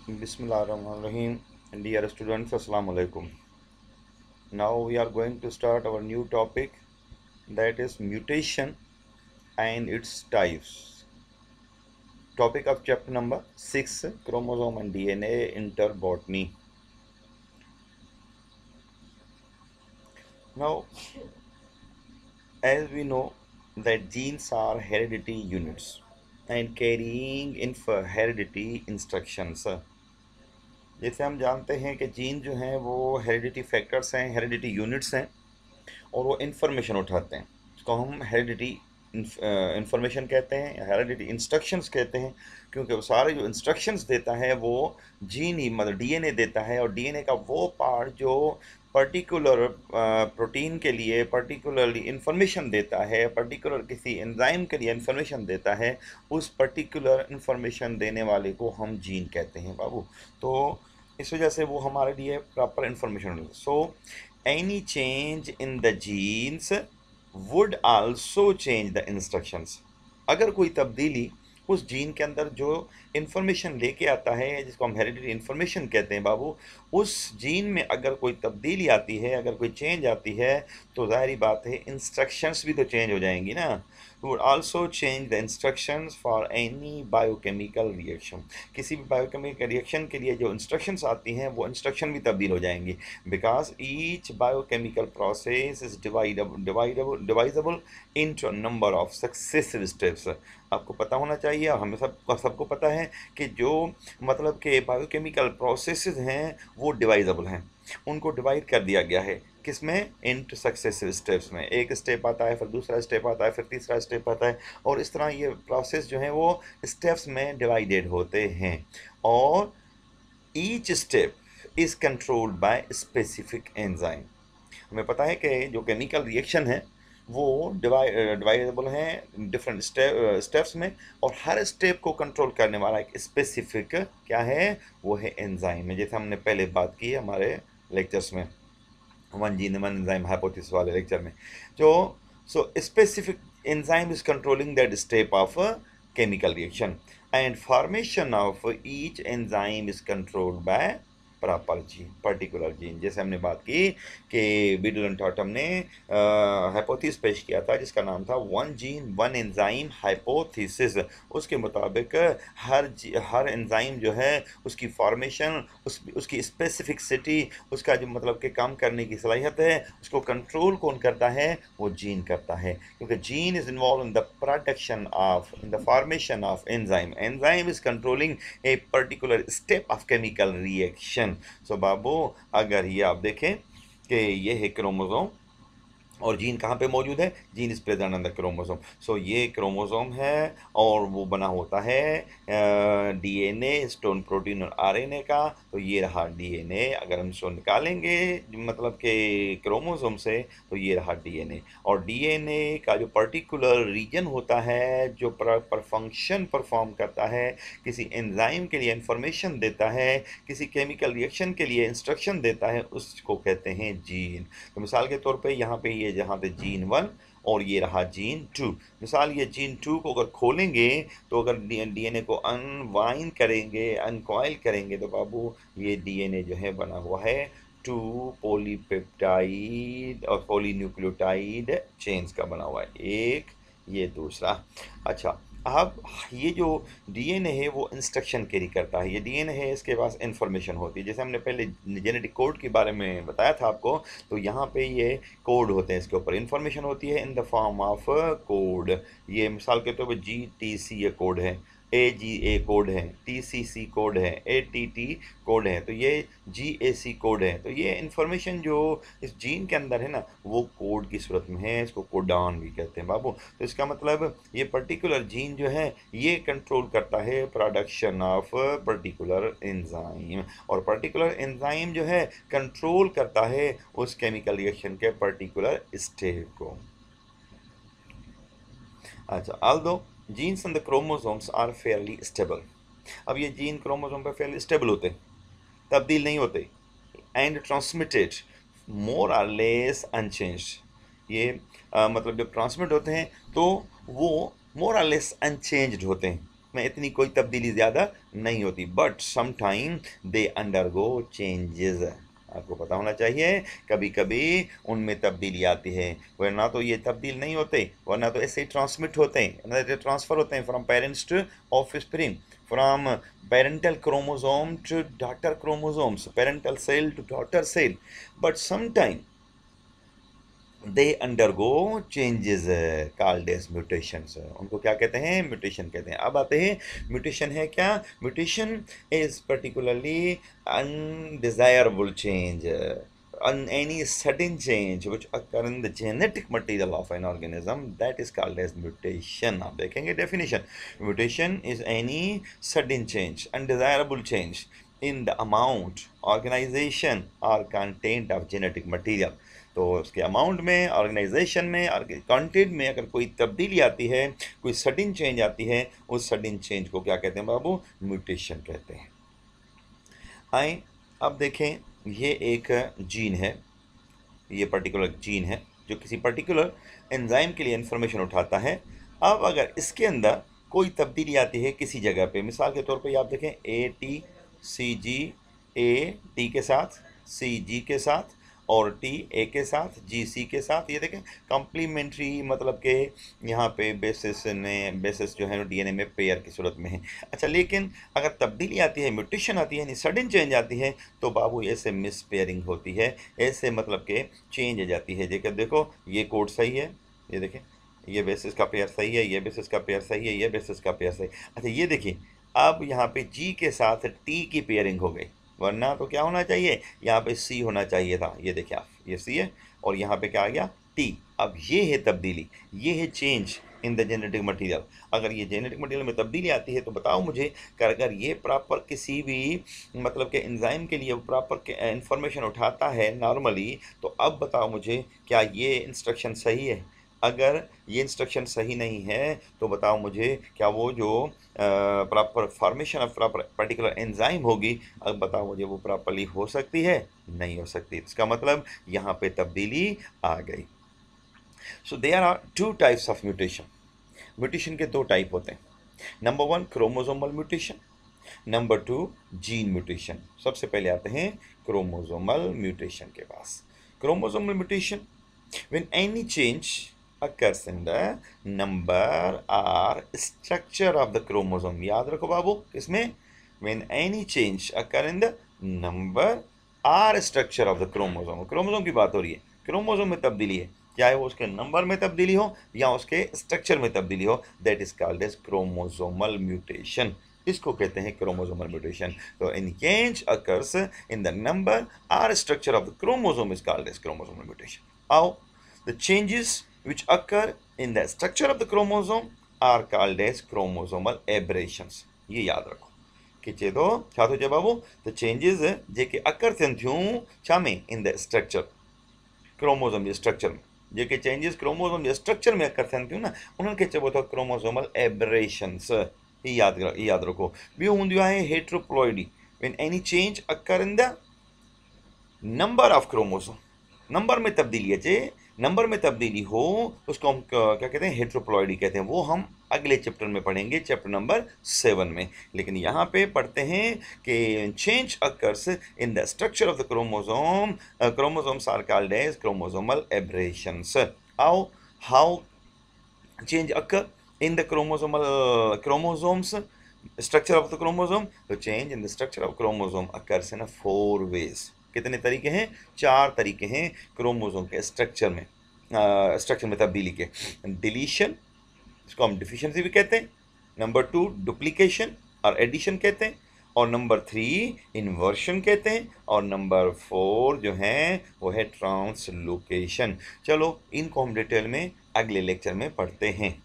Bismillahirrahmanirrahim. Dear students, Assalamu alaikum. Now we are going to start our new topic, that is mutation and its types. Topic of chapter number 6, chromosome and DNA interbotany. Now, as we know that genes are heredity units and carrying heredity instructions. जैसे हम जानते हैं कि gene जो हैं वो heredity factors हैं, heredity units हैं और वो इंफॉर्मेशन उठाते हैं। इसको हम हेरिडिटी इंफॉर्मेशन कहते हैं या हेरिडिटी इंस्ट्रक्शंस कहते हैं, क्योंकि वो सारे जो इंस्ट्रक्शंस देता है वो जीन ही मतलब डीएनए देता है, और डीएनए का वो पार्ट जो पर्टिकुलर प्रोटीन के लिए पर्टिकुलरली इंफॉर्मेशन देता है, पर्टिकुलर किसी एंजाइम के लिए इंफॉर्मेशन देता है, उस पर्टिकुलर इंफॉर्मेशन देने वाले को हम जीन कहते हैं बाबू। तो इस वजह से वो हमारे लिए proper information. So any change in the genes would also change the instructions। अगर कोई तब्दीली उस जीन के अंदर जो इंफॉर्मेशन लेके आता है, जिसको हम हेरिडिटी इंफॉर्मेशन कहते हैं बाबू, उस जीन में अगर कोई तब्दीली आती है, अगर कोई चेंज आती है, तो ज़ाहिरी बात है इंस्ट्रक्शंस भी तो चेंज हो जाएंगी ना। would also change the instructions for any biochemical reaction। किसी भी बायोकेमिकल रिएक्शन के लिए जो इंस्ट्रक्शंस आती हैं वो इंस्ट्रक्शन भी तब्दील हो जाएंगी, because each biochemical process is dividable into number of successive steps. आपको पता होना चाहिए, और हमें सबको पता है कि जो मतलब के बायोकेमिकल प्रोसेसेस हैं वो डिवाइजेबल हैं, उनको डिवाइड कर दिया गया है किसमें, इनटू सक्सेसिव स्टेप्स में। एक स्टेप आता है, फिर दूसरा स्टेप आता है, फिर तीसरा स्टेप आता है, और इस तरह ये प्रोसेस जो है वो स्टेप्स में डिवाइडेड होते हैं, और each step is controlled by specific enzyme. हमें पता है कि जो केमिकल रिएक्शन है वो डिवाइडेबल हैं डिफरेंट स्टेप्स में, और हर स्टेप को कंट्रोल करने वाला एक स्पेसिफिक क्या है, वो है एंजाइम है। जैसे हमने पहले बात की है हमारे लेक्चर्स में, one gene one enzyme hypothesis वाले लेक्चर में, जो so specific enzyme is controlling that step of chemical reaction and formation of each enzyme is controlled by proper gene, particular gene. जैसे हमने बात की कि बीडल एंड टॉटम ने hypothesis पेश किया था जिसका नाम था one gene one enzyme hypothesis. उसके मुताबिक हर एंजाइम जो है उसकी फॉर्मेशन, उसकी स्पेसिफिसिटी, उसका जो मतलब कि काम करने की सलाहियत है, उसको कंट्रोल कौन करता है, वो जीन करता है, क्योंकि gene is involve in the production of in the formation of enzyme. Enzyme is controlling a particular step of chemical reaction. So बाबू अगर ये आप देखें कि ये है क्रोमोसोम, और जीन कहाँ पे मौजूद है, gene is present in the chromosome. So ये क्रोमोसोम है और वो बना होता है डीएनए, स्टोन प्रोटीन और आरएनए का। तो ये रहा डीएनए, अगर हम इसको निकालेंगे मतलब कि क्रोमोसोम से, तो ये रहा डीएनए। और डीएनए का जो पर्टिकुलर रीजन होता है जो पर फंक्शन परफॉर्म करता है, किसी एंजाइम के लिए इंफॉर्मेशन देता है, किसी केमिकल रिएक्शन के लिए इंस्ट्रक्शन देता है, उसको कहते हैं जीन। तो मिसाल के तौर पे यहाँ पे ये जहाँ पे जीन 1 और ये रहा जीन 2। मिसाल ये जीन 2 को अगर खोलेंगे, तो अगर डीएनए को अनवाइंड करेंगे, अनकॉइल करेंगे, तो बाबू ये डीएनए जो है बना हुआ है 2 पॉलीपेप्टाइड और पॉलीन्यूक्लियोटाइड चेन्स का बना हुआ है, एक ये दूसरा। अच्छा, अब ये जो डीएनए है वो इंस्ट्रक्शन कैरी करता है, ये डीएनए है इसके पास इंफॉर्मेशन होती है। जैसे हमने पहले जेनेटिक कोड के बारे में बताया था आपको, तो यहाँ पे ये कोड होते हैं, इसके ऊपर इंफॉर्मेशन होती है in the form of code. ये मिसाल के तौर पर GTC ये कोड है, AGA कोड है, TCC कोड है, ATT कोड है, तो ये GAC कोड है। तो ये इंफॉर्मेशन जो इस जीन के अंदर है ना, वो कोड की सूरत में है, इसको कोडान भी कहते हैं बाबू। तो इसका मतलब ये पर्टिकुलर जीन जो है ये कंट्रोल करता है प्रोडक्शन ऑफ पर्टिकुलर एंजाइम, और पर्टिकुलर एंजाइम जो है कंट्रोल करता है उस केमिकल रिएक्शन के पर्टिकुलर स्टेप को। अच्छा, although genes and the chromosomes are fairly stable। अब ये जीन क्रोमोसोम पे फेयरली स्टेबल होते हैं, तब्दील नहीं होते, and transmitted more or less unchanged. मतलब जब ट्रांसमिट होते हैं तो वो मोर आर लेस अनचेंज्ड होते हैं, में इतनी कोई तब्दीली ज़्यादा नहीं होती, but sometime they undergo changes. आपको पता होना चाहिए कभी कभी उनमें तब्दीली आती है, वरना तो ये तब्दील नहीं होते, वरना तो ऐसे ही ट्रांसमिट होते हैं, ट्रांसफ़र होते हैं from parents to offspring, from parental chromosome to daughter chromosomes, parental cell to daughter cell, but sometime they undergo changes called as mutations। उनको क्या कहते हैं? म्यूटेशन कहते हैं। अब आते हैं म्यूटेशन है क्या? Mutation is particularly undesirable change, any sudden change which occur in the genetic material of an organism, that is called as mutation। आप देखेंगे definition, mutation is any sudden change, undesirable change in the amount, organization or content of genetic material। तो उसके amount में, organisation में और content में अगर कोई तब्दीली आती है, कोई सडन चेंज आती है, उस सडन चेंज को क्या कहते हैं बाबू? म्यूटेशन कहते हैं। आए अब देखें, ये एक जीन है, ये पर्टिकुलर जीन है जो किसी पर्टिकुलर एंजाइम के लिए इंफॉर्मेशन उठाता है। अब अगर इसके अंदर कोई तब्दीली आती है किसी जगह पे, मिसाल के तौर पे आप देखें ATCG, A T के साथ, CG के साथ और TA के साथ, GC के साथ, ये देखें कॉम्प्लीमेंट्री, मतलब कि यहाँ पे बेसिस जो है DNA में पेयर की सूरत में है। अच्छा, लेकिन अगर तब्दीली आती है, म्यूटेशन आती है, यानी सडन चेंज आती है, तो बाबू ऐसे मिस पेयरिंग होती है, ऐसे मतलब कि चेंज हो जाती है। देखो ये कोड सही है, ये देखें ये बेसिस का पेयर सही है, ये बेसिस का पेयर सही है, ये बेसिस का पेयर सही। अच्छा ये देखिए, अब यहाँ पे G के साथ T की पेयरिंग हो गई, वरना तो क्या होना चाहिए? यहाँ पे C होना चाहिए था। ये देखिए आप, ये C है और यहाँ पे क्या आ गया? T। अब ये है तब्दीली, ये है change in the genetic material. अगर ये जेनेटिक मटेरियल में तब्दीली आती है तो बताओ मुझे कि अगर ये प्रॉपर किसी भी मतलब के एंजाइम के लिए प्रॉपर इंफॉर्मेशन उठाता है नॉर्मली, तो अब बताओ मुझे क्या ये इंस्ट्रक्शन सही है? अगर ये इंस्ट्रक्शन सही नहीं है तो बताओ मुझे क्या वो जो proper formation of proper particular enzyme होगी, अब बताओ मुझे वो प्रॉपरली हो सकती है? नहीं हो सकती। इसका मतलब यहाँ पे तब्दीली आ गई। So there are two types of mutation. Mutation के दो टाइप होते हैं। Number 1 chromosomal mutation, number 2 gene mutation. सबसे पहले आते हैं क्रोमोसोमल म्यूटेशन के पास। Chromosomal mutation, when any change occurs in the number or structure of the chromosome। याद रखो बाबू, इसमें when any change occur in the number or structure of the chromosome, chromosome की बात हो रही है, क्रोमोसोम में तब्दीली है, चाहे वो उसके नंबर में तब्दीली हो या उसके स्ट्रक्चर में तब्दीली हो, that is called as chromosomal mutation. इसको कहते हैं क्रोमोसोमल म्यूटेशन। तो any change occurs in the number और structure of the chromosome is called as chromosomal mutation. आओ, the changes which occur in the structure of the chromosome are called as chromosomal aberrations। ये याद रखो कि चेदो छा तो बाबू, the changes जेके अकर थियन थियूं छा में इन the structure chromosome J structure में, जेके चेंजेस क्रोमोसोम जे स्ट्रक्चर में अकर थियन थियूं ना, उन्हनि खे चइबो अथव क्रोमोसोमल एबरेशंस। ये याद रखो। ॿियो हूंदियूं आहे हेट्रोप्लॉइडी, when any change occur in the number of chromosome, number में तब्दीली अचे, नंबर में तब्दीली हो, उसको हम क्या कहते हैं? हेट्रोप्लॉइडी कहते हैं। वो हम अगले चैप्टर में पढ़ेंगे, चैप्टर नंबर 7 में। लेकिन यहाँ पे पढ़ते हैं कि change occurs in the structure of the chromosome, chromosomes are called as chromosomal aberrations. आओ, how change occur in the chromosomes structure of the chromosome? तो change in the structure of chromosome occurs in 4 ways। कितने तरीके हैं? 4 तरीके हैं chromosome के structure में तब्दीली के। डिलीशन, इसको हम डिफिशियंसी भी कहते हैं। नंबर 2 डुप्लीकेशन और एडिशन कहते हैं, और नंबर 3 इन्वर्शन कहते हैं, और नंबर 4 जो है वो है ट्रांसलोकेशन। चलो इनको हम डिटेल में अगले लेक्चर में पढ़ते हैं।